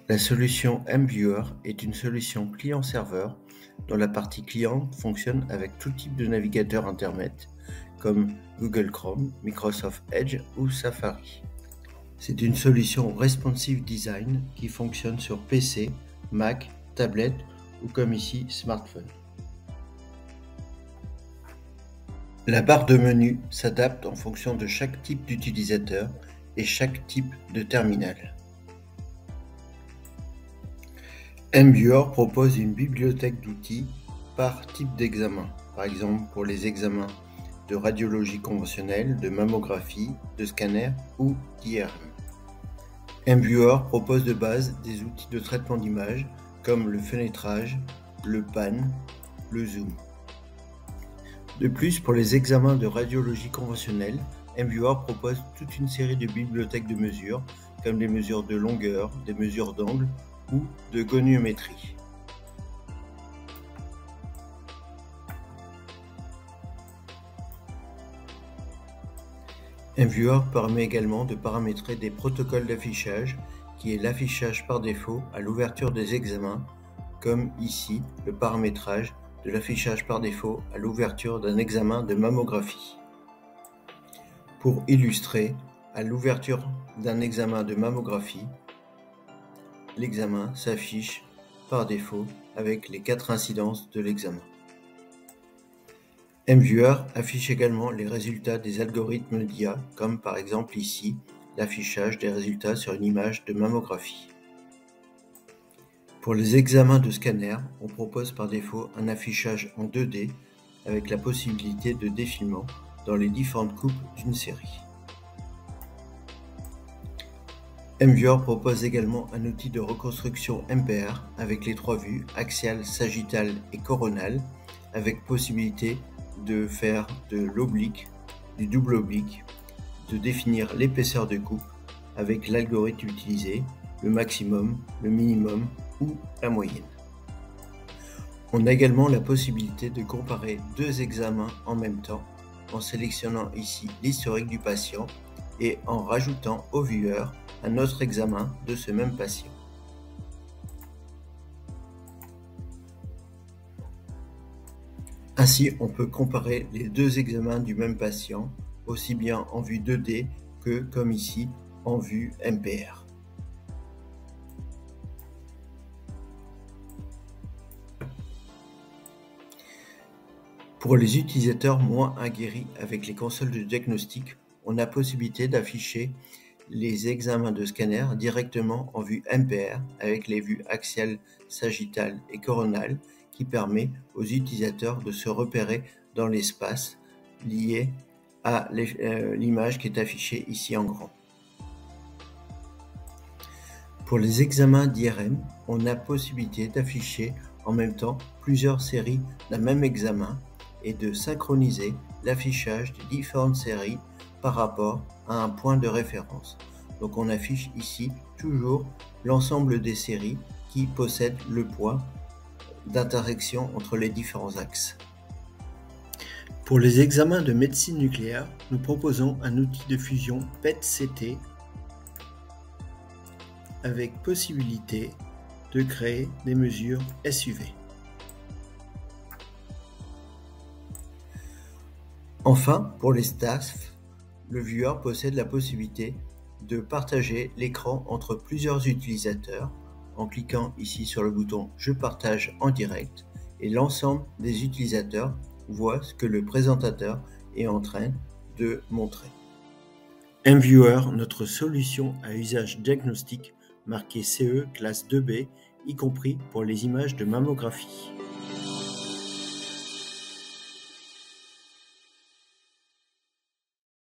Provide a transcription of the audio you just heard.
La solution mViewer est une solution client-serveur dont la partie client fonctionne avec tout type de navigateur Internet comme Google Chrome, Microsoft Edge ou Safari. C'est une solution responsive design qui fonctionne sur PC, Mac, tablette ou comme ici smartphone. La barre de menu s'adapte en fonction de chaque type d'utilisateur et chaque type de terminal. mViewer propose une bibliothèque d'outils par type d'examen, par exemple pour les examens de radiologie conventionnelle, de mammographie, de scanner ou d'IRM. mViewer propose de base des outils de traitement d'image comme le fenêtrage, le pan, le zoom. De plus, pour les examens de radiologie conventionnelle, mViewer propose toute une série de bibliothèques de mesures, comme des mesures de longueur, des mesures d'angle ou de goniométrie. mViewer permet également de paramétrer des protocoles d'affichage, qui est l'affichage par défaut à l'ouverture des examens, comme ici le paramétrage de l'affichage par défaut à l'ouverture d'un examen de mammographie. Pour illustrer, à l'ouverture d'un examen de mammographie, l'examen s'affiche par défaut avec les 4 incidences de l'examen. mViewer affiche également les résultats des algorithmes d'IA, comme par exemple ici, l'affichage des résultats sur une image de mammographie. Pour les examens de scanner, on propose par défaut un affichage en 2D avec la possibilité de défilement dans les différentes coupes d'une série. mViewer propose également un outil de reconstruction MPR avec les 3 vues, axiale, sagittale et coronale, avec possibilité de faire de l'oblique, du double oblique, de définir l'épaisseur de coupe avec l'algorithme utilisé, le maximum, le minimum ou la moyenne. On a également la possibilité de comparer 2 examens en même temps en sélectionnant ici l'historique du patient et en rajoutant au viewer un autre examen de ce même patient. Ainsi, on peut comparer les 2 examens du même patient, aussi bien en vue 2D que, comme ici, en vue MPR. Pour les utilisateurs moins aguerris avec les consoles de diagnostic, on a possibilité d'afficher les examens de scanner directement en vue MPR avec les vues axiale, sagittale et coronale qui permet aux utilisateurs de se repérer dans l'espace lié à l'image qui est affichée ici en grand. Pour les examens d'IRM, on a possibilité d'afficher en même temps plusieurs séries d'un même examen et de synchroniser l'affichage des différentes séries par rapport à un point de référence. Donc on affiche ici toujours l'ensemble des séries qui possèdent le point d'intersection entre les différents axes. Pour les examens de médecine nucléaire, nous proposons un outil de fusion PET-CT avec possibilité de créer des mesures SUV. Enfin, pour les staffs, le viewer possède la possibilité de partager l'écran entre plusieurs utilisateurs en cliquant ici sur le bouton « Je partage en direct » et l'ensemble des utilisateurs voient ce que le présentateur est en train de montrer. mViewer, notre solution à usage diagnostic marquée CE classe 2B, y compris pour les images de mammographie.